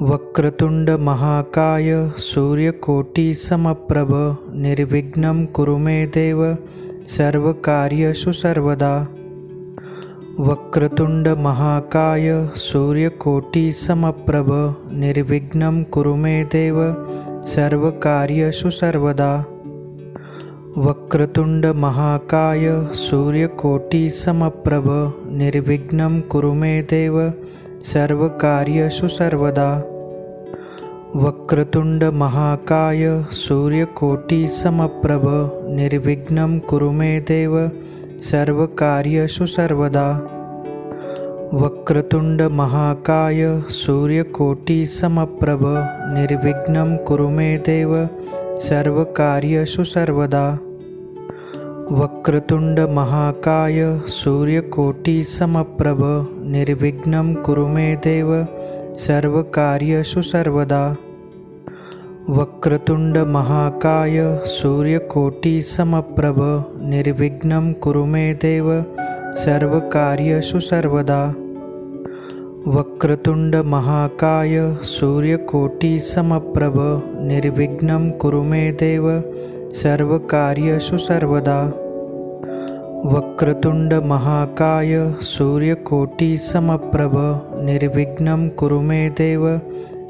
वक्रतुंड महाकाय सूर्यकोटि समप्रभ निर्विघ्नं कुरु मे देव सर्वकार्येषु सर्वदा। वक्रतुंड महाकाय सूर्यकोटि समप्रभ निर्विघ्नं कुरु मे देव सर्वकार्येषु सर्वदा। वक्रतुंड महाकाय सूर्यकोटि समप्रभ निर्विघ्नं कुरु मे देव सर्वकार्येषु सर्वदा। वक्रतुंड महाकाय सूर्यकोटि समप्रभ निर्विघ्नं कुरु मे देव सर्वकार्येषु सर्वदा। वक्रतुंड महाकाय सूर्यकोटि समप्रभ निर्विघ्नं कुरु मे देव सर्वकार्येषु सर्वदा। वक्रतुंड महाकाय सूर्यकोटि समप्रभ निर्विघ्नं कुरु मे देव सर्वकार्येषु सर्वदा। वक्रतुंड महाकाय सूर्यकोटि समप्रभ निर्विघ्नं कुरु मे देव सर्वकार्येषु सर्वदा। वक्रतुंड महाकाय सूर्यकोटि समप्रभ निर्विघ्नं कुरु मे देव सर्वकार्येषु सर्वदा। वक्रतुंड महाकाय सूर्यकोटि समप्रभ निर्विघ्नं कुरु मे देव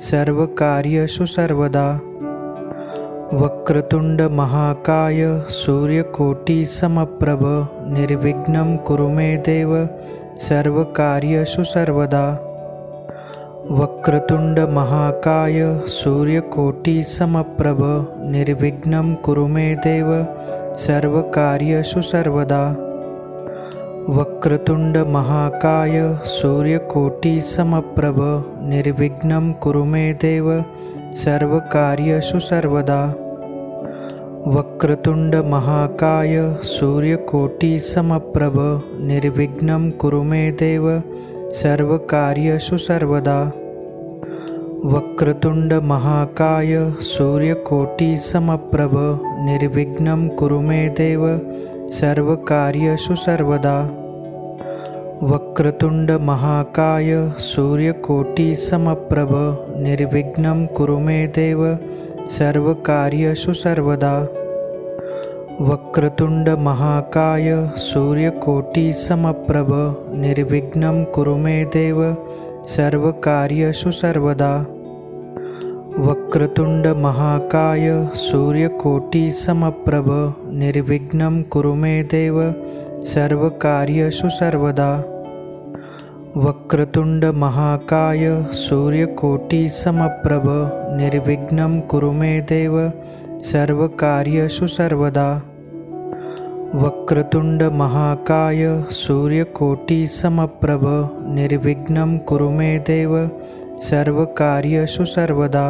सर्वकार्येषु सर्वदा। वक्रतुंड महाकाय सूर्यकोटि समप्रभ निर्विघ्नं कुरु मे देव सर्वकार्येषु सर्वदा। वक्रतुंड महाकाय सूर्यकोटि समप्रभ निर्विघ्नं कुरु मे देव सर्वकार्येषु सर्वदा। वक्रतुंड महाकाय सूर्यकोटि समप्रभ निर्विघ्नं कुरु मे देव सर्वकार्येषु सर्वदा। वक्रतुंड महाकाय सूर्यकोटि समप्रभ निर्विघ्नं कुरु मे देव सर्वकार्येषु सर्वदा। वक्रतुंड महाकाय सूर्यकोटि समप्रभ निर्विघ्नं कुरु मे देव सर्वकार्येषु सर्वदा। वक्रतुंड महाकाय सूर्यकोटि समप्रभ निर्विघ्नं कुरु मे देव सर्वकार्येषु सर्वदा। वक्रतुंड महाकाय सूर्यकोटि समप्रभ निर्विघ्नं कुरु मे देव सर्वकार्येषु सर्वदा। वक्रतुंड महाकाय सूर्यकोटि समप्रभ निर्विघ्नं कुरु मे देव सर्वकार्येषु सर्वदा। वक्रतुंड महाकाय सूर्यकोटि समप्रभ निर्विघ्नं कुरु मे देव सर्वकार्येषु सर्वदा। वक्रतुंड महाकाय सूर्यकोटि समप्रभ निर्विघ्नं कुरु मे देव सर्वकार्येषु सर्वदा।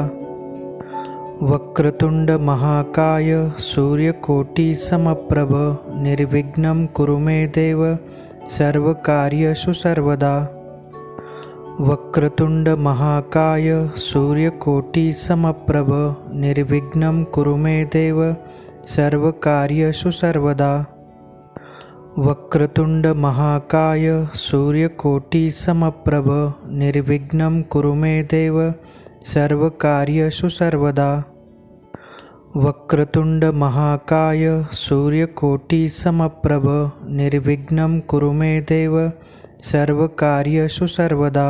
वक्रतुंड महाकाय सूर्यकोटि समप्रभ निर्विघ्नं कुरु मे देव सर्वकार्येषु सर्वदा। वक्रतुंड महाकाय सूर्यकोटि समप्रभ निर्विघ्नं कुरु मे देव सर्वकार्येषु सर्वदा। वक्रतुंड महाकाय सूर्यकोटि समप्रभ निर्विघ्नं कुरु मे देव सर्वकार्येषु सर्वदा। वक्रतुंड महाकाय सूर्यकोटि समप्रभ निर्विघ्नं कुरु मे देव सर्वकार्येषु सर्वदा।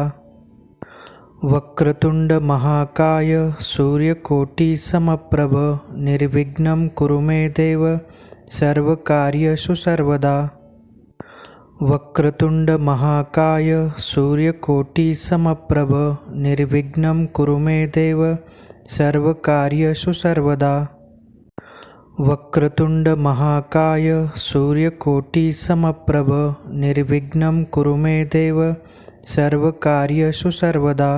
वक्रतुंड महाकाय सूर्यकोटि समप्रभ निर्विघ्नं कुरु मे देव सर्वकार्येषु सर्वदा। वक्रतुंड महाकाय सूर्यकोटि समप्रभ निर्विघ्नं कुरु मे देव सर्वकार्येषु सर्वदा। वक्रतुंड महाकाय सूर्यकोटि समप्रभ निर्विघ्नं कुरु मे देव सर्वकार्येषु सर्वदा।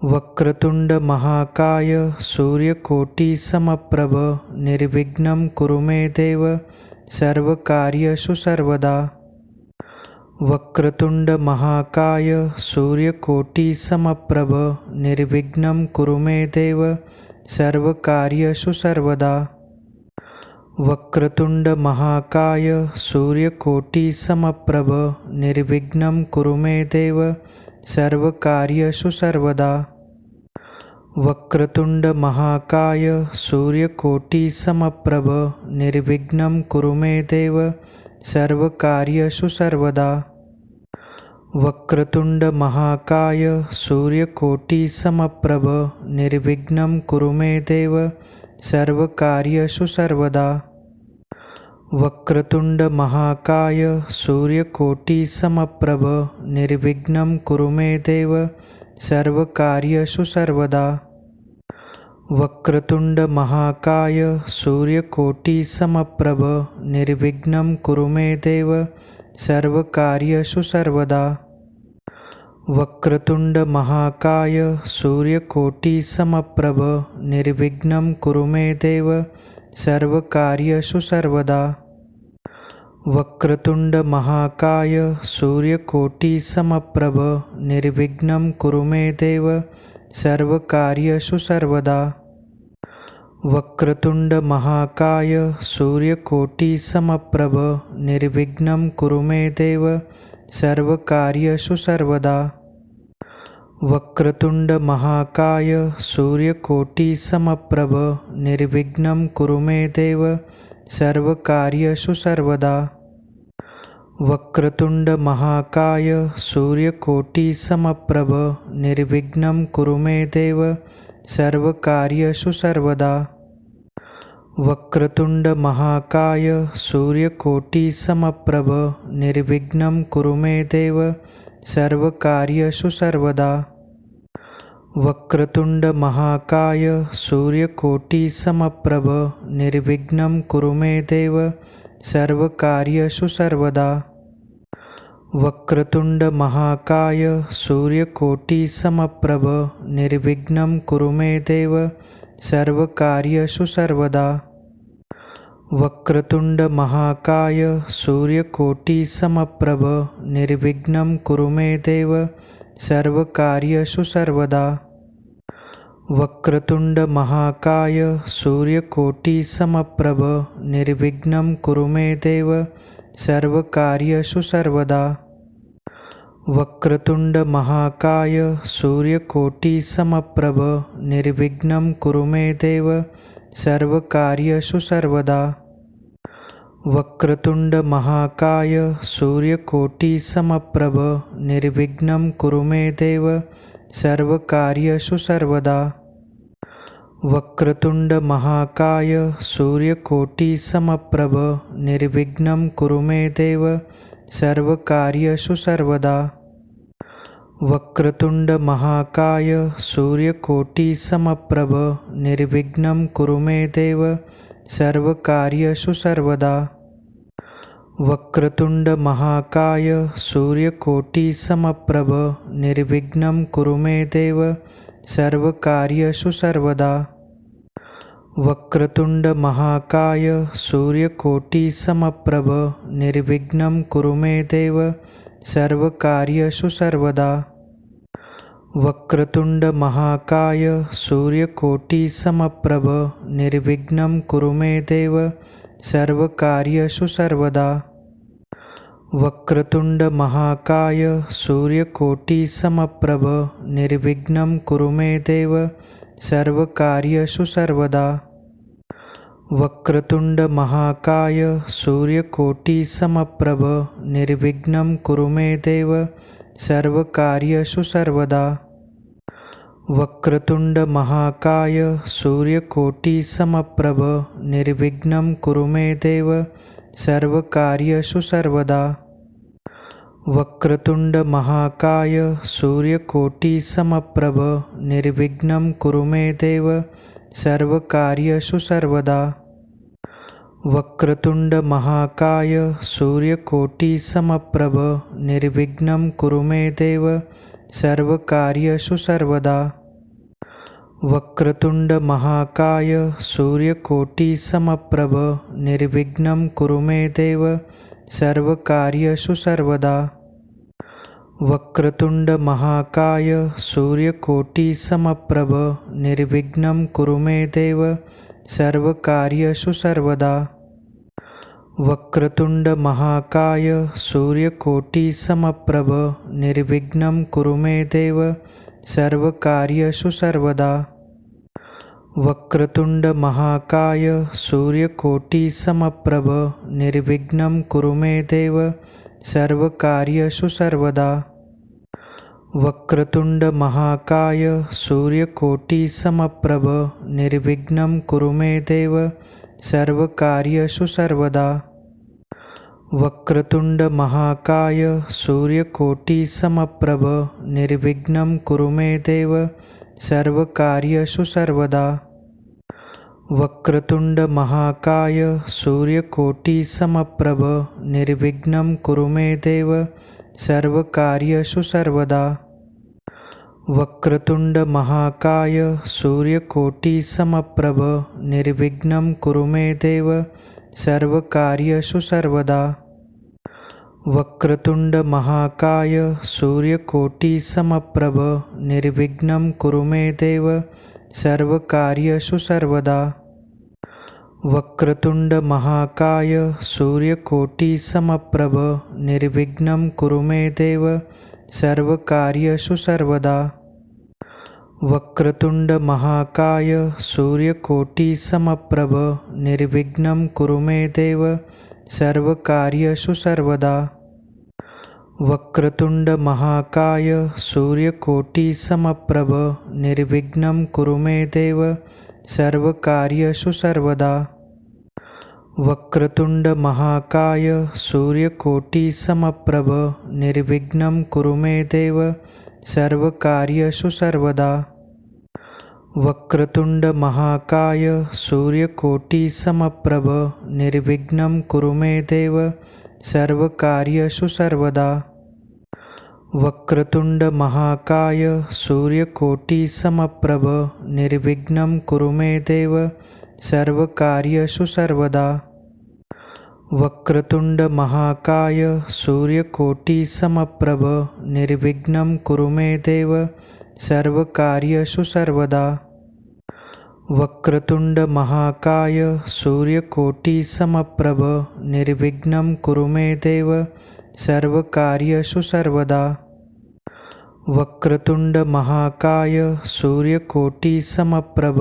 वक्रतुंड महाकाय सूर्यकोटि समप्रभ निर्विघ्नं कुरु मे देव सर्वकार्येषु सर्वदा। वक्रतुंड महाकाय सूर्यकोटि समप्रभ निर्विघ्नं कुरु मे देव सर्वकार्येषु सर्वदा। वक्रतुंड महाकाय सूर्यकोटि समप्रभ निर्विघ्नं कुरु मे देव सर्वकार्येषु सर्वदा। वक्रतुंड महाकाय सूर्यकोटि समप्रभ निर्विघ्नं कुरु मे देव सर्वकार्येषु सर्वदा। वक्रतुंड महाकाय सूर्यकोटि समप्रभ निर्विघ्नं कुरु मे देव सर्वकार्येषु सर्वदा। वक्रतुंड महाकाय सूर्यकोटि समप्रभ निर्विघ्नं कुरु मे देव सर्वकार्येषु सर्वदा। वक्रतुंड महाकाय सूर्यकोटि समप्रभ निर्विघ्नं कुरु मे देव सर्वकार्येषु सर्वदा। वक्रतुंड महाकाय सूर्यकोटि समप्रभ निर्विघ्नं कुरु मे देव सर्वकार्येषु सर्वदा। वक्रतुंड महाकाय सूर्यकोटि समप्रभ निर्विघ्नं कुरु मे देव सर्वकार्येषु सर्वदा। वक्रतुंड महाकाय सूर्यकोटि समप्रभ निर्विघ्नं कुरु मे देव सर्वकार्येषु सर्वदा। वक्रतुंड महाकाय सूर्यकोटि समप्रभ निर्विघ्नं कुरु मे देव सर्वकार्येषु सर्वदा। वक्रतुंड महाकाय सूर्यकोटि समप्रभ निर्विघ्नं कुरु मे देव सर्वकार्येषु सर्वदा। वक्रतुंड महाकाय सूर्यकोटि समप्रभ निर्विघ्नं कुरु मे देव सर्वकार्येषु सर्वदा। वक्रतुंड महाकाय सूर्यकोटि समप्रभ निर्विघ्नं कुरु मे देव सर्वकार्येषु सर्वदा। वक्रतुंड महाकाय सूर्यकोटि समप्रभ निर्विघ्नं कुरु मे देव सर्वकार्येषु सर्वदा। वक्रतुंड महाकाय सूर्यकोटि समप्रभ निर्विघ्नं कुरु मे देव सर्वकार्येषु सर्वदा। वक्रतुंड महाकाय सूर्यकोटि समप्रभ निर्विघ्नं कुरु मे देव सर्वकार्येषु सर्वदा। वक्रतुंड महाकाय सूर्यकोटि समप्रभ निर्विघ्नं कुरु मे देव सर्वकार्येषु सर्वदा। वक्रतुंड महाकाय सूर्यकोटि समप्रभ निर्विघ्नं कुरु मे देव सर्वकार्येषु सर्वदा। वक्रतुंड महाकाय सूर्यकोटि समप्रभ निर्विघ्नं कुरु मे देव सर्वकार्येषु सर्वदा। वक्रतुंड महाकाय सूर्यकोटि समप्रभ निर्विघ्नं कुरु मे देव सर्वकार्येषु सर्वदा। वक्रतुंड महाकाय सूर्यकोटि समप्रभ निर्विघ्नं कुरु मे देव सर्वकार्येषु सर्वदा। वक्रतुंड महाकाय सूर्यकोटि समप्रभ निर्विघ्नं कुरु मे देव सर्वकार्येषु सर्वदा। वक्रतुंड महाकाय सूर्यकोटि समप्रभ निर्विघ्नं कुरु मे देव सर्वकार्येषु सर्वदा। वक्रतुंड महाकाय सूर्यकोटि समप्रभ निर्विघ्नं कुरु मे देव सर्वकार्येषु सर्वदा। वक्रतुंड महाकाय सूर्यकोटि समप्रभ निर्विघ्नं कुरु मे देव सर्वकार्येषु सर्वदा। वक्रतुंड महाकाय सूर्यकोटि समप्रभ निर्विघ्नं कुरु मे देव सर्वकार्येषु सर्वदा। वक्रतुंड महाकाय सूर्यकोटि समप्रभ निर्विघ्नं कुरु मे देव सर्वकार्येषु सर्वदा। वक्रतुंड महाकाय सूर्यकोटि समप्रभ निर्विघ्नं कुरु मे देव सर्वकार्येषु सर्वदा। वक्रतुंड महाकाय सूर्यकोटि समप्रभ निर्विघ्नं कुरु मे देव सर्वकार्येषु सर्वदा। वक्रतुंड महाकाय सूर्यकोटि समप्रभ निर्विघ्नं कुरु मे देव सर्वकार्येषु सर्वदा। वक्रतुंड महाकाय सूर्यकोटि समप्रभ निर्विघ्नं कुरु मे देव सर्वकार्येषु सर्वदा। वक्रतुंड महाकाय सूर्यकोटि समप्रभ निर्विघ्नं कुरु मे देव सर्वकार्येषु सर्वदा। वक्रतुंड महाकाय सूर्यकोटि समप्रभ निर्विघ्नं कुरु मे देव सर्वकार्येषु सर्वदा। वक्रतुंड महाकाय सूर्यकोटि समप्रभ निर्विघ्नं कुरु मे देव सर्वकार्येषु सर्वदा। वक्रतुंड महाकाय सूर्यकोटि समप्रभ निर्विघ्नं कुरु मे देव सर्वकार्येषु सर्वदा। वक्रतुंड महाकाय सूर्यकोटि समप्रभ निर्विघ्नं कुरु मे देव सर्वकार्येषु सर्वदा। वक्रतुंड महाकाय सूर्यकोटि समप्रभ निर्विघ्नं कुरु मे देव सर्वकार्येषु सर्वदा। वक्रतुंड महाकाय सूर्यकोटि समप्रभ निर्विघ्नं कुरु मे देव सर्वकार्येषु सर्वदा। वक्रतुंड महाकाय सूर्यकोटि समप्रभ निर्विघ्नं कुरु मे देव सर्वकार्येषु सर्वदा। वक्रतुंड महाकाय सूर्यकोटि समप्रभ निर्विघ्नं कुरु मे देव सर्वकार्येषु सर्वदा। वक्रतुंड महाकाय सूर्यकोटि समप्रभ निर्विघ्नं कुरु मे देव सर्वकार्येषु सर्वदा। वक्रतुंड महाकाय सूर्यकोटि समप्रभ निर्विघ्नं कुरु मे देव सर्वकार्येषु सर्वदा। वक्रतुंड महाकाय सूर्यकोटि समप्रभ निर्विघ्नं कुरु मे देव सर्वकार्येषु सर्वदा। वक्रतुंड महाकाय सूर्यकोटि समप्रभ निर्विघ्नं कुरु मे देव सर्वकार्येषु सर्वदा। वक्रतुंड महाकाय सूर्यकोटि समप्रभ निर्विघ्नं कुरु मे देव सर्वकार्येषु सर्वदा। वक्रतुंड महाकाय सूर्यकोटि समप्रभ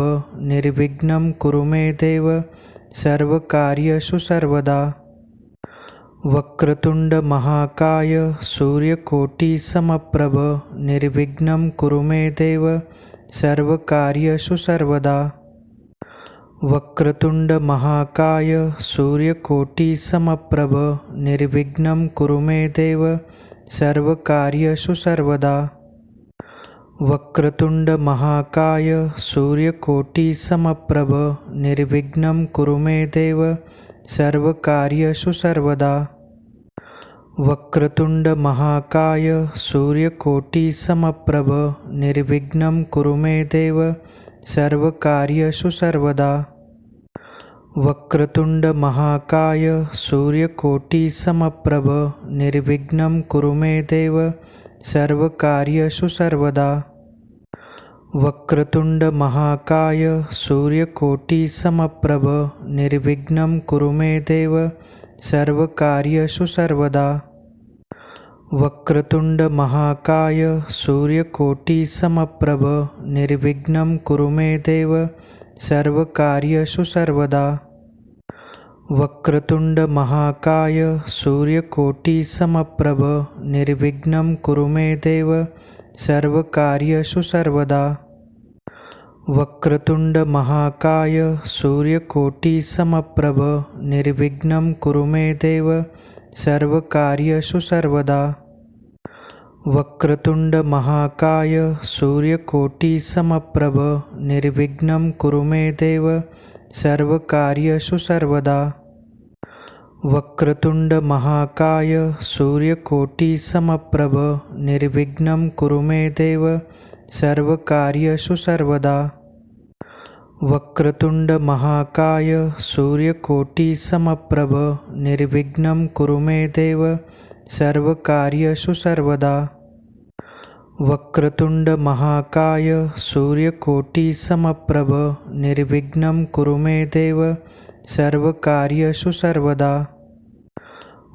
निर्विघ्नं कुरु मे देव सर्वकार्येषु सर्वदा। वक्रतुंड महाकाय सूर्यकोटि समप्रभ निर्विघ्नं कुरु मे देव सर्वकार्येषु सर्वदा। वक्रतुंड महाकाय सूर्यकोटि समप्रभ निर्विघ्नं कुरु मे देव सर्वकार्येषु सर्वदा। वक्रतुंड महाकाय सूर्यकोटि समप्रभ निर्विघ्नं कुरु मे देव सर्वकार्येषु सर्वदा। वक्रतुंड महाकाय सूर्यकोटि समप्रभ निर्विघ्नं कुरु मे देव सर्वकार्येषु सर्वदा। वक्रतुंड महाकाय सूर्यकोटि समप्रभ निर्विघ्नं कुरु मे देव सर्वकार्येषु सर्वदा। वक्रतुंड महाकाय सूर्यकोटि समप्रभ निर्विघ्नं कुरु मे देव सर्वकार्येषु सर्वदा। वक्रतुंड महाकाय सूर्यकोटि समप्रभ निर्विघ्नं कुरु मे देव सर्वकार्येषु सर्वदा। वक्रतुंड महाकाय सूर्यकोटि समप्रभ निर्विघ्नं कुरु मे देव सर्वकार्येषु सर्वदा। वक्रतुंड महाकाय सूर्यकोटि समप्रभ निर्विघ्नं कुरु मे देव सर्वकार्येषु सर्वदा। वक्रतुंड महाकाय सूर्यकोटि समप्रभ निर्विघ्नं कुरु मे देव सर्वकार्येषु सर्वदा। वक्रतुंड महाकाय सूर्यकोटि समप्रभ निर्विघ्नं कुरु मे देव सर्वकार्येषु सर्वदा। वक्रतुंड महाकाय सूर्यकोटि समप्रभ निर्विघ्नं कुरु मे देव सर्वकार्येषु सर्वदा। वक्रतुंड महाकाय सूर्यकोटि समप्रभ निर्विघ्नं कुरु मे देव सर्वकार्येषु सर्वदा।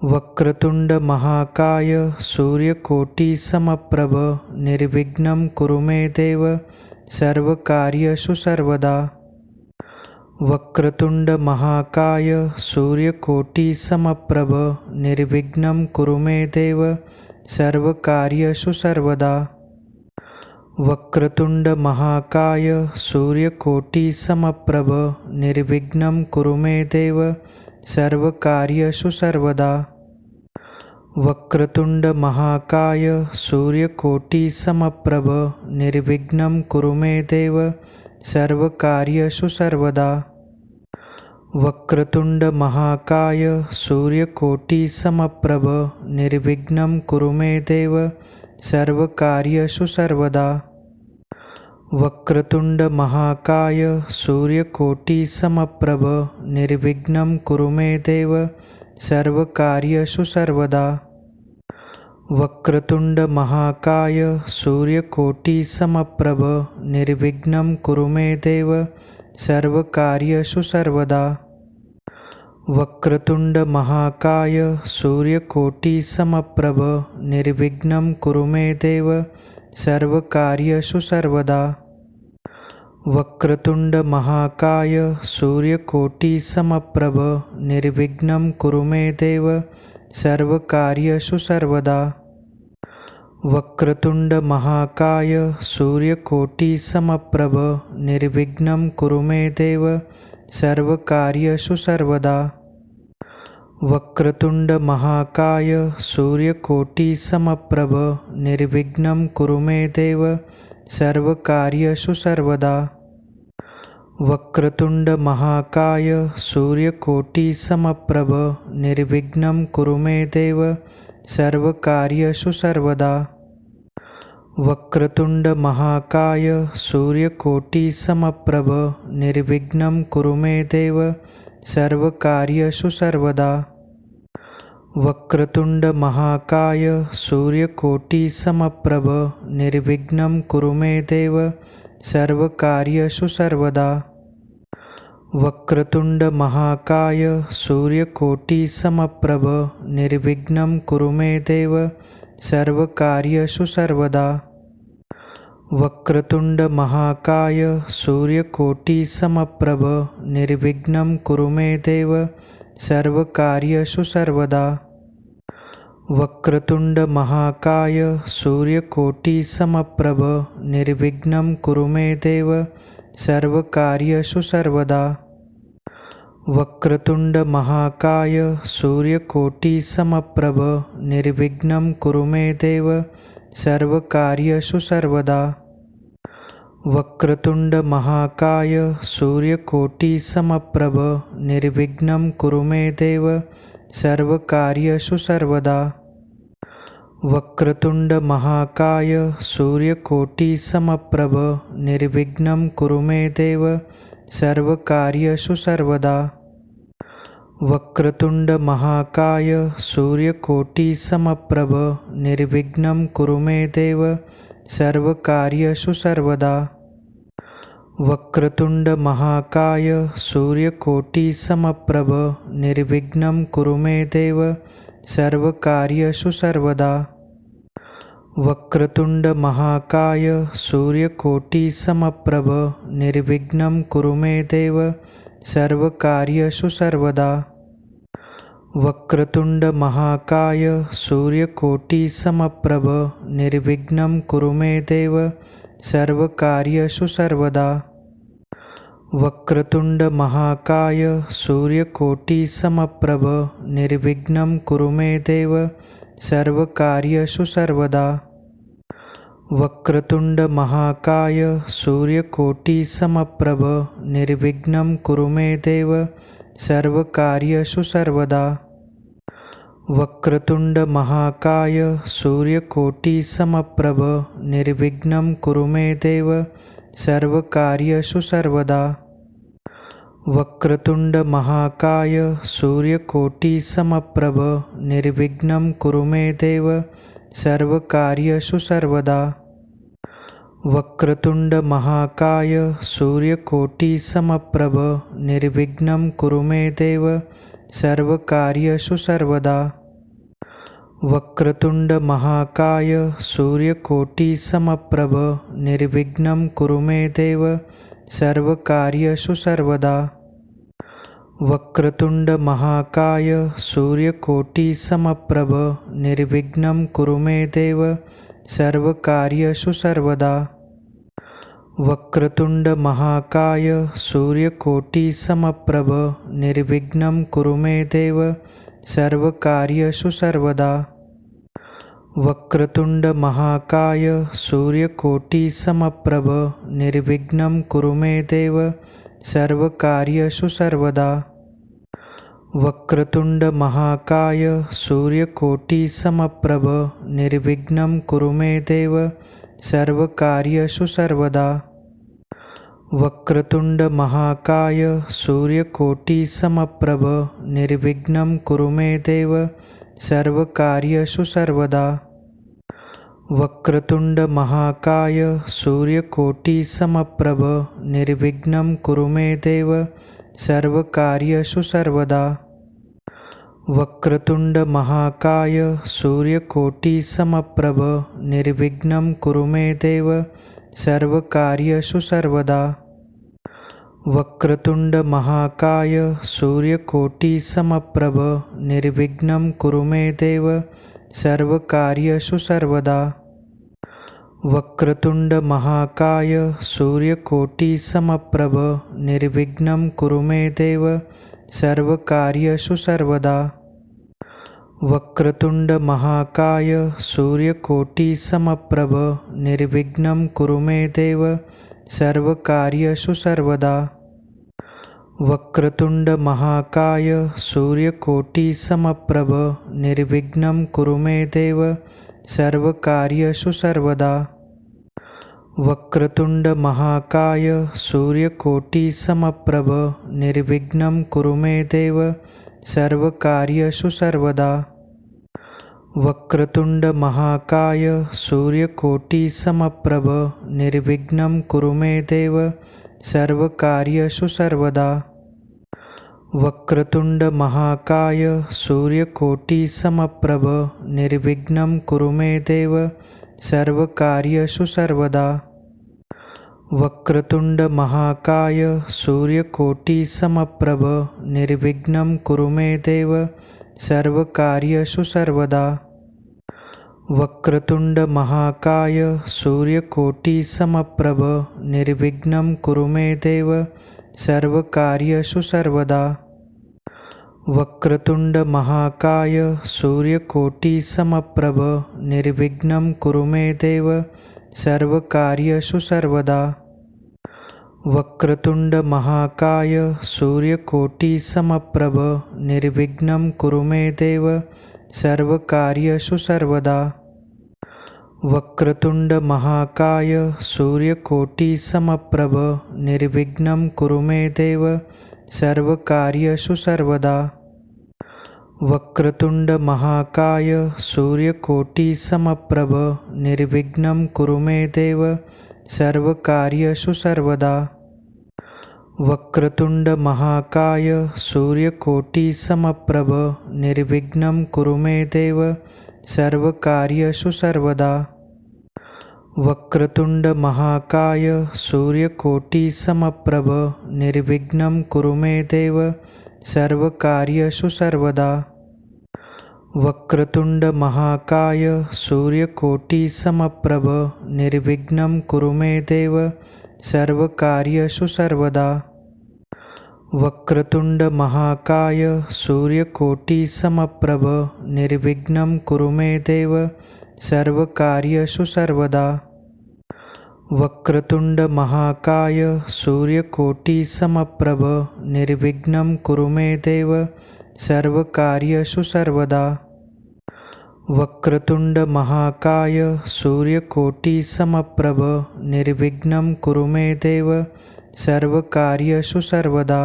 वक्रतुंड महाकाय सूर्यकोटि समप्रभ निर्विघ्नं कुरु मे देव सर्वकार्येषु सर्वदा। वक्रतुंड महाकाय सूर्यकोटि समप्रभ निर्विघ्नं कुरु मे देव सर्वकार्येषु सर्वदा। वक्रतुंड महाकाय सूर्यकोटि समप्रभ निर्विघ्नं कुरु मे देव सर्वकार्येषु सर्वदा। वक्रतुंड महाकाय सूर्यकोटि समप्रभ निर्विघ्नं कुरु मे देव सर्वकार्येषु सर्वदा। वक्रतुंड महाकाय सूर्यकोटि समप्रभ निर्विघ्नं कुरु मे देव सर्वकार्येषु सर्वदा। वक्रतुंड महाकाय सूर्यकोटि समप्रभ निर्विघ्नं कुरु मे देव सर्वकार्येषु सर्वदा। वक्रतुंड महाकाय सूर्यकोटि समप्रभ निर्विघ्नं कुरु मे देव सर्वकार्येषु सर्वदा। वक्रतुंड महाकाय सूर्यकोटि समप्रभ निर्विघ्नं कुरु मे देव सर्वकार्येषु सर्वदा। वक्रतुंड महाकाय सूर्यकोटि समप्रभ निर्विघ्नं कुरु मे देव सर्वकार्येषु सर्वदा। वक्रतुंड महाकाय सूर्यकोटि समप्रभ निर्विघ्नं कुरु मे देव सर्वकार्येषु सर्वदा। वक्रतुंड महाकाय सूर्यकोटि समप्रभ निर्विघ्नं कुरु मे देव सर्वकार्येषु सर्वदा। वक्रतुंड महाकाय सूर्यकोटि समप्रभ निर्विघ्नं कुरु मे देव सर्वकार्येषु सर्वदा। वक्रतुंड महाकाय सूर्यकोटि समप्रभ निर्विघ्नं कुरु मे देव सर्वकार्येषु सर्वदा। वक्रतुंड महाकाय सूर्यकोटि समप्रभ निर्विघ्नं कुरु मे देव सर्वकार्येषु सर्वदा। वक्रतुंड महाकाय सूर्यकोटि समप्रभ निर्विघ्नं कुरु मे देव सर्वकार्येषु सर्वदा। वक्रतुंड महाकाय सूर्यकोटि समप्रभ निर्विघ्नं कुरु मे देव सर्वकार्येषु सर्वदा। वक्रतुंड महाकाय सूर्यकोटि समप्रभ निर्विघ्नं कुरु मे देव सर्वकार्येषु सर्वदा। वक्रतुंड महाकाय सूर्यकोटि समप्रभ निर्विघ्नं कुरु मे देव सर्वकार्येषु सर्वदा। वक्रतुंड महाकाय सूर्यकोटि समप्रभ निर्विघ्नं कुरु मे देव सर्वकार्येषु सर्वदा। वक्रतुंड महाकाय सूर्यकोटि समप्रभ निर्विघ्नं कुरु मे देव सर्वकार्येषु सर्वदा। वक्रतुंड महाकाय सूर्यकोटि समप्रभ निर्विघ्नं कुरु मे देव सर्वकार्येषु सर्वदा। वक्रतुंड महाकाय सूर्यकोटि समप्रभ निर्विघ्नं कुरु मे देव सर्वकार्येषु सर्वदा। वक्रतुंड महाकाय सूर्यकोटि समप्रभ निर्विघ्नं कुरु मे देव सर्वकार्येषु सर्वदा। वक्रतुंड महाकाय सूर्यकोटि समप्रभ निर्विघ्नं कुरु मे देव सर्वकार्येषु सर्वदा। वक्रतुंड महाकाय सूर्यकोटि समप्रभ निर्विघ्नं कुरु मे देव सर्वकार्येषु सर्वदा। वक्रतुंड महाकाय सूर्यकोटि समप्रभ निर्विघ्नं कुरु मे देव सर्वकार्येषु सर्वदा। वक्रतुंड महाकाय सूर्यकोटि समप्रभ निर्विघ्नं कुरु मे देव सर्वकार्येषु सर्वदा। वक्रतुंड महाकाय सूर्यकोटि समप्रभ निर्विघ्नं कुरु मे देव सर्वकार्येषु सर्वदा। वक्रतुंड महाकाय सूर्यकोटि समप्रभ निर्विघ्नं कुरु मे देव सर्वकार्येषु सर्वदा। वक्रतुंड महाकाय सूर्यकोटि समप्रभ निर्विघ्नं कुरु मे देव सर्वकार्येषु सर्वदा। वक्रतुंड महाकाय सूर्यकोटि समप्रभ निर्विघ्नं कुरु मे देव सर्वकार्येषु सर्वदा। वक्रतुंड महाकाय सूर्यकोटि समप्रभ निर्विघ्नं कुरु मे देव सर्वकार्येषु सर्वदा। वक्रतुंड महाकाय सूर्यकोटि समप्रभ निर्विघ्नं कुरु मे देव सर्वकार्येषु सर्वदा। वक्रतुंड महाकाय सूर्यकोटि समप्रभ निर्विघ्नं कुरु मे देव सर्वकार्येषु सर्वदा। वक्रतुंड महाकाय सूर्यकोटि समप्रभ निर्विघ्नं कुरु मे देव सर्वकार्येषु सर्वदा। वक्रतुंड महाकाय सूर्यकोटि समप्रभ निर्विघ्नं कुरु मे देव सर्वकार्येषु सर्वदा। वक्रतुंड महाकाय सूर्यकोटि समप्रभ निर्विघ्नं कुरु मे देव सर्वकार्येषु सर्वदा। वक्रतुंड महाकाय सूर्यकोटि समप्रभ निर्विघ्नं कुरु मे देव सर्वकार्येषु सर्वदा। वक्रतुंड महाकाय सूर्यकोटि समप्रभ निर्विघ्नं कुरु मे देव सर्वकार्येषु सर्वदा। वक्रतुंड महाकाय सूर्यकोटि समप्रभ निर्विघ्नं कुरु मे देव सर्वकार्येषु सर्वदा। वक्रतुंड महाकाय सूर्यकोटि समप्रभ निर्विघ्नं कुरु मे देव सर्वकार्येषु सर्वदा। वक्रतुंड महाकाय सूर्यकोटि समप्रभ निर्विघ्नं कुरु मे देव सर्वकार्येषु सर्वदा। वक्रतुंड महाकाय सूर्यकोटि समप्रभ निर्विघ्नं कुरु मे देव सर्वकार्येषु सर्वदा। वक्रतुंड महाकाय सूर्यकोटि समप्रभ निर्विघ्नं कुरु मे देव सर्वकार्येषु सर्वदा। वक्रतुंड महाकाय सूर्यकोटि समप्रभ निर्विघ्नं कुरु मे देव सर्वकार्येषु सर्वदा। वक्रतुंड महाकाय सूर्यकोटि समप्रभ निर्विघ्नं कुरु मे देव सर्वकार्येषु सर्वदा। वक्रतुंड महाकाय सूर्यकोटि समप्रभ निर्विघ्नं कुरु मे देव सर्वकार्येषु सर्वदा। वक्रतुंड महाकाय सूर्यकोटि समप्रभ निर्विघ्नं कुरु मे देव सर्वकार्येषु सर्वदा। वक्रतुंड महाकाय सूर्यकोटि समप्रभ निर्विघ्नं कुरु मे देव सर्वकार्येषु सर्वदा। वक्रतुंड महाकाय सूर्यकोटि समप्रभ निर्विघ्नं कुरु मे देव सर्वकार्येषु सर्वदा। वक्रतुंड महाकाय सूर्यकोटि समप्रभ निर्विघ्नं कुरु मे देव सर्वकार्येषु सर्वदा। वक्रतुंड महाकाय सूर्यकोटि समप्रभ निर्विघ्नं कुरु मे देव सर्वकार्येषु सर्वदा। वक्रतुंड महाकाय सूर्यकोटि समप्रभ निर्विघ्नं कुरु मे देव सर्वकार्येषु सर्वदा। वक्रतुंड महाकाय सूर्यकोटि समप्रभ निर्विघ्नं कुरु मे देव सर्वकार्येषु सर्वदा। वक्रतुंड महाकाय सूर्यकोटि समप्रभ निर्विघ्नं कुरु मे देव सर्वकार्येषु सर्वदा। वक्रतुंड महाकाय सूर्यकोटि समप्रभ निर्विघ्नं कुरु मे देव सर्वकार्येषु सर्वदा।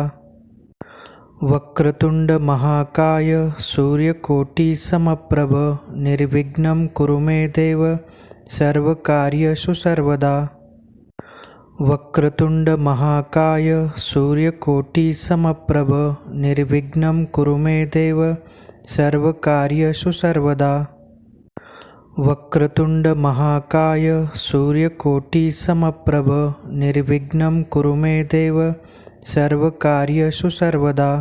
वक्रतुंड महाकाय सूर्यकोटि समप्रभ निर्विघ्नं कुरु मे देव सर्वकार्येषु सर्वदा। वक्रतुंड महाकाय सूर्यकोटि समप्रभ निर्विघ्नं कुरु मे देव सर्वकार्येषु सर्वदा। वक्रतुंड महाकाय सूर्यकोटि समप्रभ निर्विघ्नं कुरु मे देव सर्वकार्येषु सर्वदा।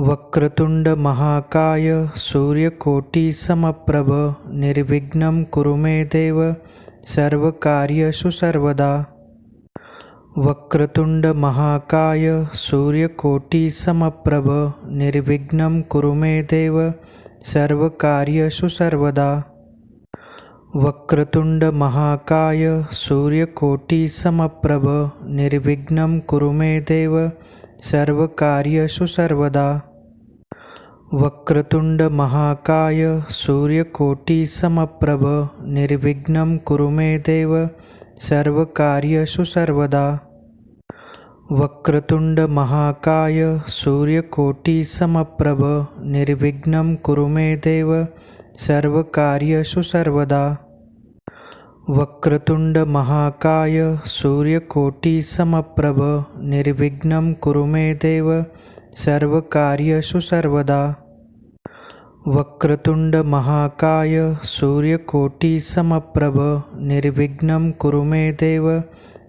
वक्रतुंड महाकाय सूर्यकोटि समप्रभ निर्विघ्नं कुरु मे देव सर्वकार्येषु सर्वदा। वक्रतुंड महाकाय सूर्यकोटि समप्रभ निर्विघ्नं कुरु मे देव सर्वकार्येषु सर्वदा। वक्रतुंड महाकाय सूर्यकोटि समप्रभ निर्विघ्नं कुरु मे देव सर्वकार्येषु सर्वदा। वक्रतुंड महाकाय सूर्यकोटि समप्रभ निर्विघ्नं कुरु मे देव सर्वकार्येषु सर्वदा। वक्रतुंड महाकाय सूर्यकोटि समप्रभ निर्विघ्नं कुरु मे देव सर्वकार्येषु सर्वदा। वक्रतुंड महाकाय सूर्यकोटि समप्रभ निर्विघ्नं कुरु मे देव सर्वकार्येषु सर्वदा। वक्रतुंड महाकाय सूर्यकोटि समप्रभ निर्विघ्नं कुरु मे देव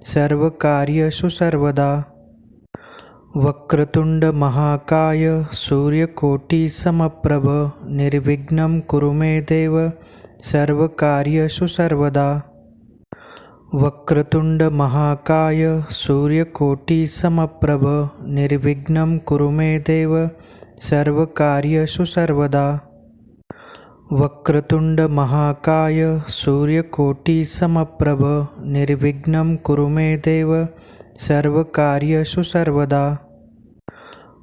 सर्वकार्येषु सर्वदा। वक्रतुंड महाकाय सूर्यकोटि समप्रभ निर्विघ्नं कुरु मे देव सर्वकार्येषु सर्वदा। वक्रतुंड महाकाय सूर्यकोटि समप्रभ निर्विघ्नं कुरु मे देव सर्वकार्येषु सर्वदा। वक्रतुंड महाकाय सूर्यकोटि समप्रभ निर्विघ्नं कुरु मे देव सर्वकार्येषु सर्वदा।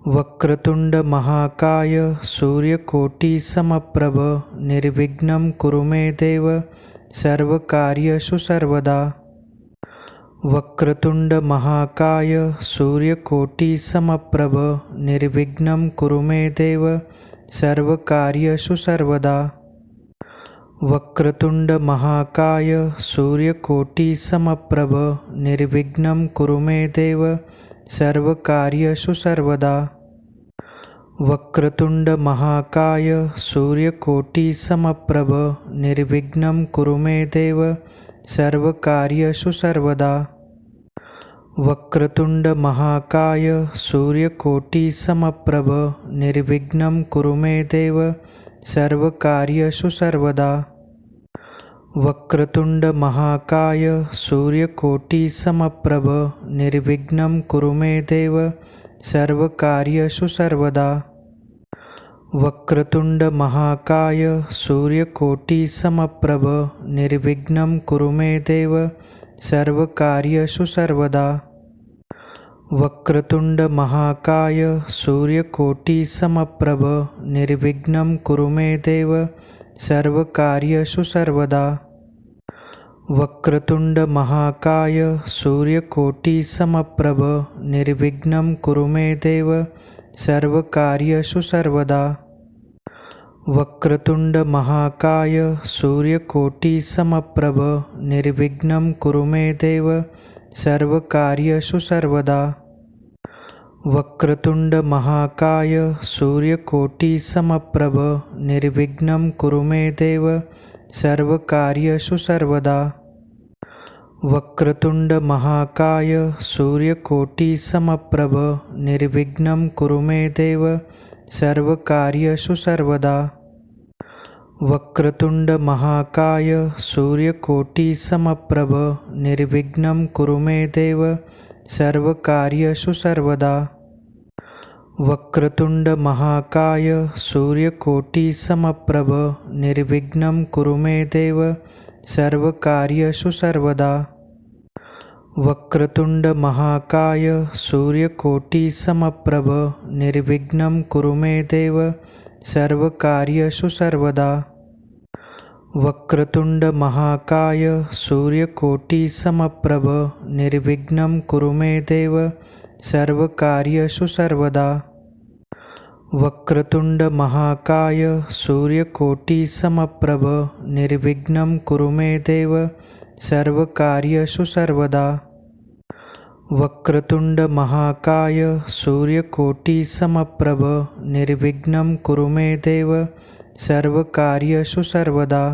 वक्रतुंड महाकाय सूर्यकोटि समप्रभ निर्विघ्नं कुरु मे देव सर्वकार्येषु सर्वदा। वक्रतुंड महाकाय सूर्यकोटि समप्रभ निर्विघ्नं कुरु मे देव सर्वकार्येषु सर्वदा। वक्रतुंड महाकाय सूर्यकोटि समप्रभ निर्विघ्नं कुरु मे देव सर्वकार्येषु सर्वदा। वक्रतुंड महाकाय सूर्यकोटि समप्रभ निर्विघ्नं कुरु मे देव सर्वकार्येषु सर्वदा। वक्रतुंड महाकाय सूर्यकोटि समप्रभ निर्विघ्नं कुरु मे देव सर्वकार्येषु सर्वदा। वक्रतुंड महाकाय सूर्यकोटि समप्रभ निर्विघ्नं कुरु मे देव सर्वकार्येषु सर्वदा। वक्रतुंड महाकाय सूर्यकोटि समप्रभ निर्विघ्नं कुरु मे देव सर्वकार्येषु सर्वदा। वक्रतुंड महाकाय सूर्यकोटि समप्रभ निर्विघ्नं कुरु मे देव सर्वकार्येषु सर्वदा। वक्रतुंड महाकाय सूर्यकोटि समप्रभ निर्विघ्नं कुरु मे देव सर्वकार्येषु सर्वदा। वक्रतुंड महाकाय सूर्यकोटि समप्रभ निर्विघ्नं कुरु मे देव सर्वकार्येषु सर्वदा। वक्रतुंड महाकाय सूर्यकोटि समप्रभ निर्विघ्नं कुरु मे देव सर्वकार्येषु सर्वदा। वक्रतुंड महाकाय सूर्यकोटि समप्रभ निर्विघ्नं कुरु मे देव सर्वकार्येषु सर्वदा। वक्रतुंड महाकाय सूर्यकोटि समप्रभ निर्विघ्नं कुरु मे देव सर्वकार्येषु सर्वदा। वक्रतुंड महाकाय सूर्यकोटि समप्रभ निर्विघ्नं कुरु मे देव सर्वकार्येषु सर्वदा। वक्रतुंड महाकाय सूर्यकोटि समप्रभ निर्विघ्नं कुरु मे देव सर्वकार्येषु सर्वदा। वक्रतुंड महाकाय सूर्यकोटि समप्रभ निर्विघ्नं कुरु मे देव सर्वकार्येषु सर्वदा। वक्रतुंड महाकाय सूर्यकोटि समप्रभ निर्विघ्नं कुरु मे देव सर्वकार्येषु सर्वदा। वक्रतुंड महाकाय सूर्यकोटि समप्रभ निर्विघ्नं कुरु मे देव सर्वकार्येषु सर्वदा।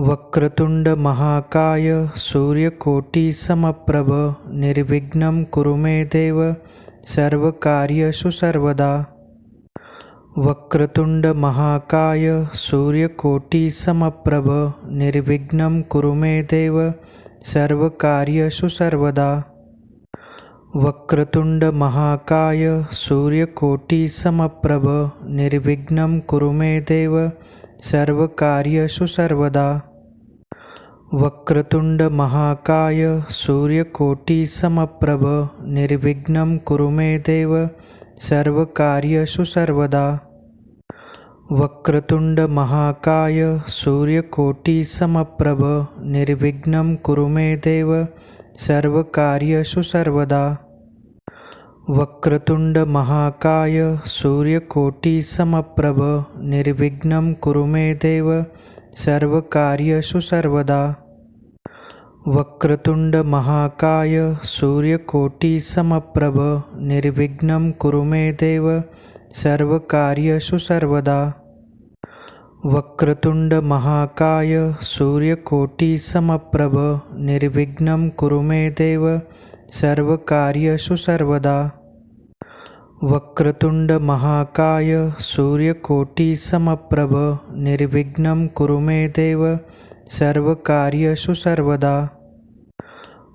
वक्रतुंड महाकाय सूर्यकोटि समप्रभ निर्विघ्नं कुरु मे देव सर्वकार्येषु सर्वदा। वक्रतुंड महाकाय सूर्यकोटि समप्रभ निर्विघ्नं कुरु मे देव सर्वकार्येषु सर्वदा। वक्रतुंड महाकाय सूर्यकोटि समप्रभ निर्विघ्नं कुरु मे देव सर्वकार्येषु सर्वदा। वक्रतुंड महाकाय सूर्यकोटि समप्रभ निर्विघ्नं कुरु मे देव सर्वकार्येषु सर्वदा। वक्रतुंड महाकाय सूर्यकोटि समप्रभ निर्विघ्नं कुरु मे देव सर्वकार्येषु सर्वदा। वक्रतुंड महाकाय सूर्यकोटि समप्रभ निर्विघ्नं कुरु मे देव सर्वकार्येषु सर्वदा। वक्रतुंड महाकाय सूर्यकोटि समप्रभ निर्विघ्नं कुरु मे देव सर्वकार्येषु सर्वदा। वक्रतुंड महाकाय सूर्यकोटि समप्रभ निर्विघ्नं कुरु मे देव सर्वकार्येषु सर्वदा। वक्रतुंड महाकाय सूर्यकोटि समप्रभ निर्विघ्नं कुरु मे देव सर्वकार्येषु सर्वदा।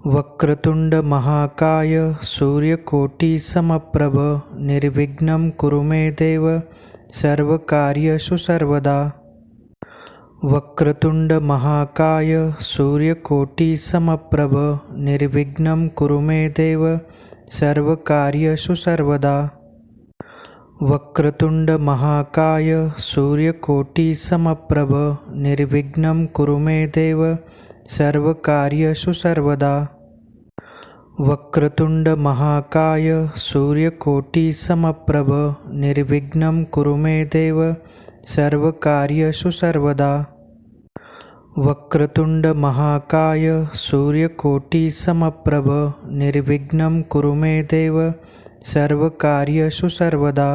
वक्रतुंड महाकाय सूर्यकोटि समप्रभ निर्विघ्नं कुरु मे देव सर्वकार्येषु सर्वदा। वक्रतुंड महाकाय सूर्यकोटि समप्रभ निर्विघ्नं कुरु मे देव सर्वकार्येषु सर्वदा। वक्रतुंड महाकाय सूर्यकोटि समप्रभ निर्विघ्नं कुरु मे देव सर्वकार्येषु सर्वदा। वक्रतुंड महाकाय सूर्यकोटि समप्रभ निर्विघ्नं कुरु मे देव सर्वकार्येषु सर्वदा। वक्रतुंड महाकाय सूर्यकोटि समप्रभ निर्विघ्नं कुरु मे देव सर्वकार्येषु सर्वदा।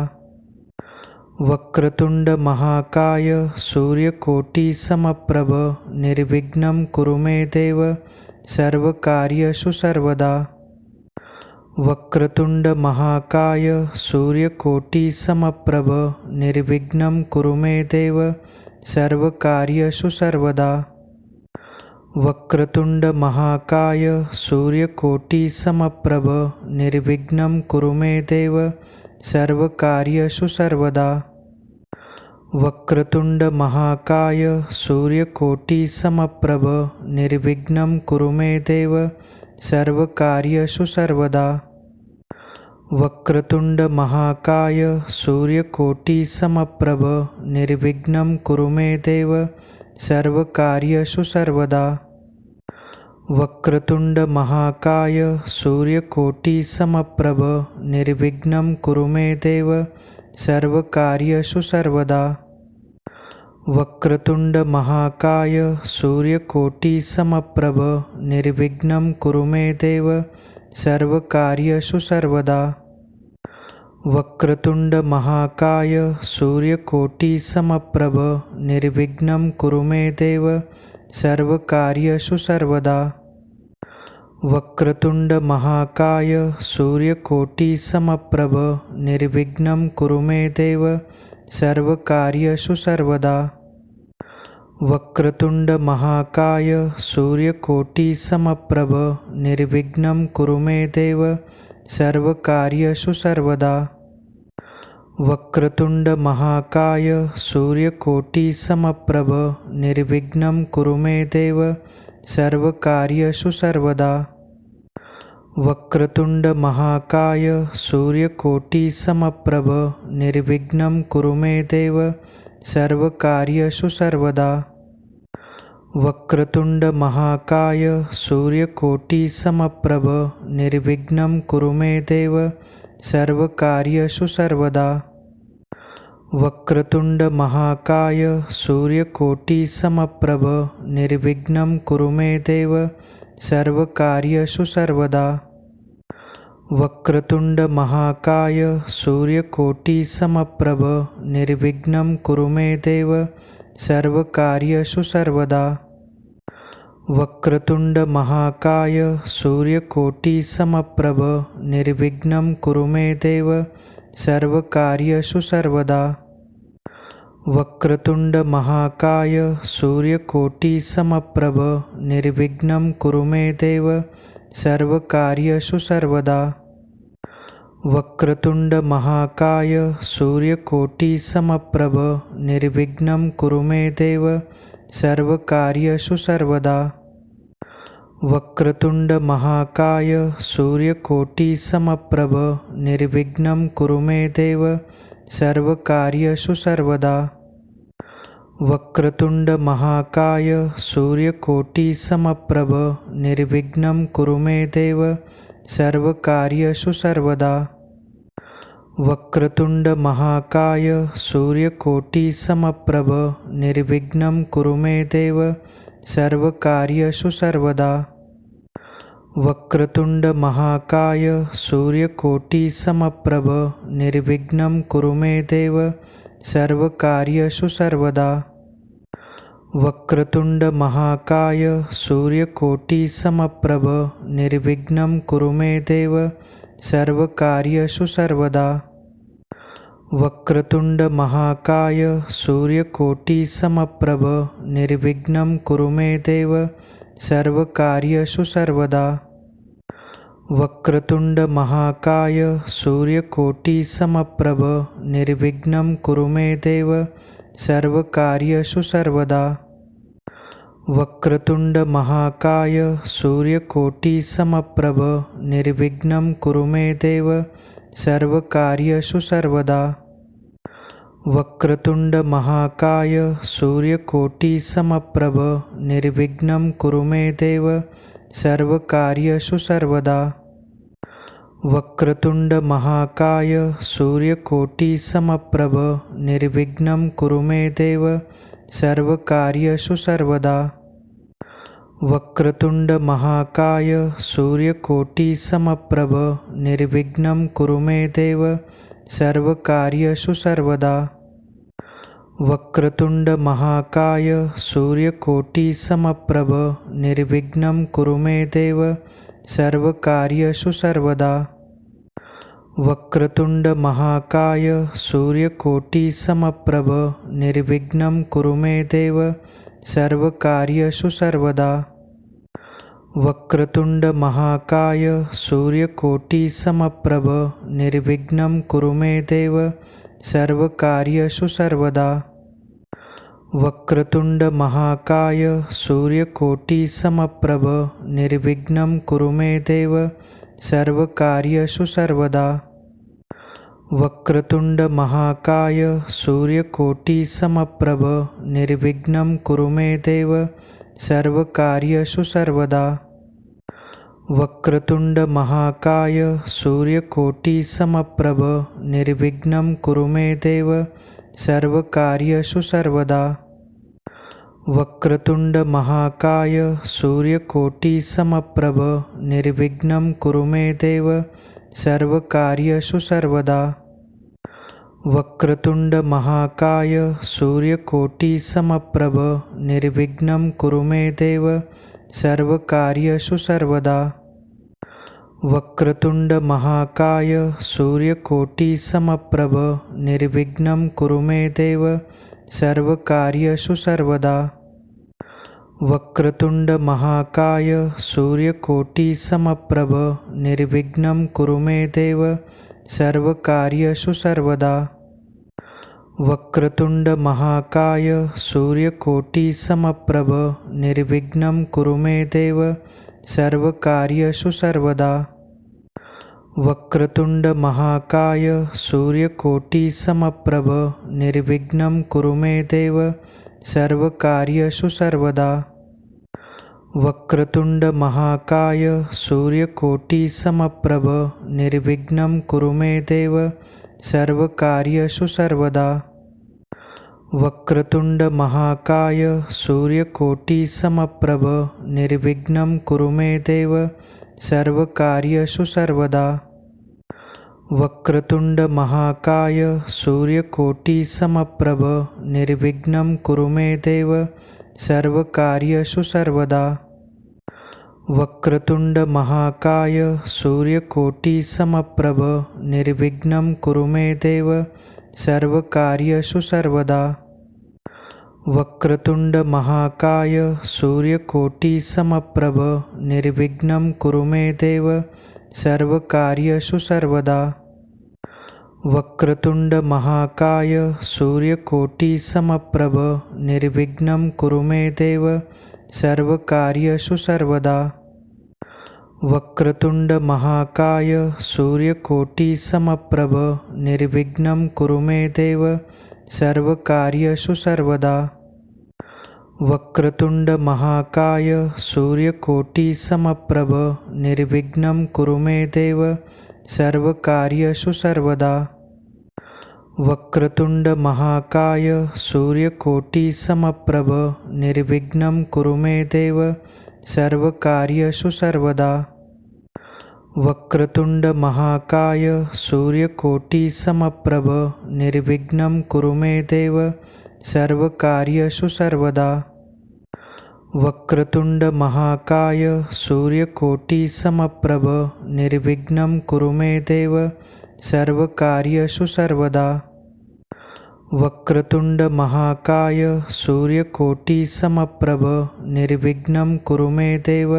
वक्रतुंड महाकाय सूर्यकोटि समप्रभ निर्विघ्नं कुरु मे देव सर्वकार्येषु सर्वदा। वक्रतुंड महाकाय सूर्यकोटि समप्रभ निर्विघ्नं कुरु मे देव सर्वकार्येषु सर्वदा। वक्रतुंड महाकाय सूर्यकोटि समप्रभ निर्विघ्नं कुरु मे देव सर्वकार्येषु सर्वदा। वक्रतुंड महाकाय सूर्यकोटि समप्रभ निर्विघ्नं कुरु मे देव सर्वकार्येषु सर्वदा। वक्रतुंड महाकाय सूर्यकोटि समप्रभ निर्विघ्नं कुरु मे देव सर्वकार्येषु सर्वदा। वक्रतुंड महाकाय सूर्यकोटि समप्रभ निर्विघ्नं कुरु मे देव सर्वकार्येषु सर्वदा। वक्रतुंड महाकाय सूर्यकोटि समप्रभ निर्विघ्नं कुरु मे देव सर्वकार्येषु सर्वदा। वक्रतुंड महाकाय सूर्यकोटि समप्रभ निर्विघ्नं कुरु मे देव सर्वकार्येषु सर्वदा। वक्रतुंड महाकाय सूर्यकोटि समप्रभ निर्विघ्नं कुरु मे देव सर्वकार्येषु सर्वदा। वक्रतुंड महाकाय सूर्यकोटि समप्रभ निर्विघ्नं कुरु मे देव सर्वकार्येषु सर्वदा। वक्रतुंड महाकाय सूर्यकोटि समप्रभ निर्विघ्नं कुरु मे देव सर्वकार्येषु सर्वदा। वक्रतुंड महाकाय सूर्यकोटि समप्रभ निर्विघ्नं कुरु मे देव सर्वकार्येषु सर्वदा। वक्रतुंड महाकाय सूर्यकोटि समप्रभ निर्विघ्नं कुरु मे देव सर्वकार्येषु सर्वदा। वक्रतुंड महाकाय सूर्यकोटि समप्रभ निर्विघ्नं कुरु मे देव सर्वकार्येषु सर्वदा। वक्रतुंड महाकाय सूर्यकोटि समप्रभ निर्विघ्नं कुरु मे देव सर्वकार्येषु सर्वदा। वक्रतुंड महाकाय सूर्यकोटि समप्रभ निर्विघ्नं कुरु मे देव सर्वकार्येषु सर्वदा। वक्रतुंड महाकाय सूर्यकोटि समप्रभ निर्विघ्नं कुरु मे देव सर्वकार्येषु सर्वदा। वक्रतुंड महाकाय सूर्यकोटि समप्रभ निर्विघ्नं कुरु मे देव सर्वकार्येषु सर्वदा। वक्रतुंड महाकाय सूर्यकोटि समप्रभ निर्विघ्नं कुरु मे देव सर्वकार्येषु सर्वदा। वक्रतुंड महाकाय सूर्यकोटि समप्रभ निर्विघ्नं कुरु मे देव सर्वकार्येषु सर्वदा। वक्रतुंड महाकाय सूर्यकोटि समप्रभ निर्विघ्नं कुरु मे देव सर्वकार्येषु सर्वदा। वक्रतुंड महाकाय सूर्यकोटि समप्रभ निर्विघ्नं कुरु मे देव सर्वकार्येषु सर्वदा। वक्रतुंड महाकाय सूर्यकोटि समप्रभ निर्विघ्नं कुरु मे देव सर्वकार्येषु सर्वदा। वक्रतुंड महाकाय सूर्यकोटि समप्रभ निर्विघ्नं कुरु मे देव सर्वकार्येषु सर्वदा। वक्रतुंड महाकाय सूर्यकोटि समप्रभ निर्विघ्नं कुरु मे देव सर्वकार्येषु सर्वदा। वक्रतुंड महाकाय सूर्यकोटि समप्रभ निर्विघ्नं कुरु मे देव सर्वकार्येषु सर्वदा। वक्रतुंड महाकाय सूर्यकोटि समप्रभ निर्विघ्नं कुरु मे देव सर्वकार्येषु सर्वदा। वक्रतुंड महाकाय सूर्यकोटि समप्रभ निर्विघ्नं कुरु मे देव सर्वकार्येषु सर्वदा। वक्रतुंड महाकाय सूर्यकोटि समप्रभ निर्विघ्नं कुरु मे देव सर्वकार्येषु सर्वदा। वक्रतुंड महाकाय सूर्यकोटि समप्रभ निर्विघ्नं कुरु मे देव सर्वकार्येषु सर्वदा। वक्रतुंड महाकाय सूर्यकोटि समप्रभ निर्विघ्नं कुरु मे देव सर्वकार्येषु सर्वदा। वक्रतुंड महाकाय सूर्यकोटि समप्रभ निर्विघ्नं कुरु मे देव सर्वकार्येषु सर्वदा। वक्रतुंड महाकाय सूर्यकोटि समप्रभ निर्विघ्नं कुरु मे देव सर्वकार्येषु सर्वदा। वक्रतुंड महाकाय सूर्यकोटि समप्रभ निर्विघ्नं कुरु मे देव सर्वकार्येषु सर्वदा। वक्रतुंड महाकाय सूर्यकोटि समप्रभ निर्विघ्नं कुरु मे देव सर्वकार्येषु सर्वदा। वक्रतुंड महाकाय सूर्यकोटि समप्रभ निर्विघ्नं कुरु मे देव सर्वकार्येषु सर्वदा। वक्रतुंड महाकाय सूर्यकोटि समप्रभ निर्विघ्नं कुरु मे देव सर्वकार्येषु सर्वदा। वक्रतुंड महाकाय सूर्यकोटि समप्रभ निर्विघ्नं कुरु मे देव सर्वकार्येषु सर्वदा। वक्रतुंड महाकाय सूर्यकोटि समप्रभ निर्विघ्नं कुरु मे देव सर्वकार्येषु सर्वदा। वक्रतुंड महाकाय सूर्यकोटि समप्रभ निर्विघ्नं कुरु मे देव सर्वकार्येषु सर्वदा। वक्रतुंड महाकाय सूर्यकोटि समप्रभ निर्विघ्नं कुरु मे देव सर्वकार्येषु सर्वदा। वक्रतुंड महाकाय सूर्यकोटि समप्रभ निर्विघ्नं कुरु मे देव सर्वकार्येषु सर्वदा। वक्रतुंड महाकाय सूर्यकोटि समप्रभ निर्विघ्नं कुरु मे देव सर्वकार्येषु सर्वदा। वक्रतुंड महाकाय सूर्यकोटि समप्रभ निर्विघ्नं कुरु मे देव सर्वकार्येषु सर्वदा। वक्रतुंड महाकाय सूर्यकोटि समप्रभ निर्विघ्नं कुरु मे देव सर्वकार्येषु सर्वदा। वक्रतुंड महाकाय सूर्यकोटी समप्रभ निर्विघ्नं कुरु मे देव सर्वकार्येषु सर्वदा। वक्रतुंड महाकाय सूर्यकोटी समप्रभ निर्विघ्नं कुरु मे देव सर्वकार्येषु सर्वदा। वक्रतुंड महाकाय सूर्यकोटी समप्रभ निर्विघ्नं कुरु मे देव सर्वकार्येषु सर्वदा। वक्रतुंड महाकाय सूर्यकोटी समप्रभ निर्विघ्नं कुरु मे देव सर्वकार्येषु सर्वदा। वक्रतुंड महाकाय सूर्यकोटी समप्रभ निर्विघ्नं कुरु मे देव सर्वकार्येषु सर्वदा। वक्रतुंड महाकाय सूर्यकोटी समप्रभ निर्विघ्नं कुरु मे देव सर्वकार्येषु सर्वदा। वक्रतुंड महाकाय सूर्यकोटी समप्रभ निर्विघ्नं कुरु मे देव सर्वकार्येषु सर्वदा। वक्रतुंड महाकाय सूर्यकोटी समप्रभ निर्विघ्नं कुरु मे देव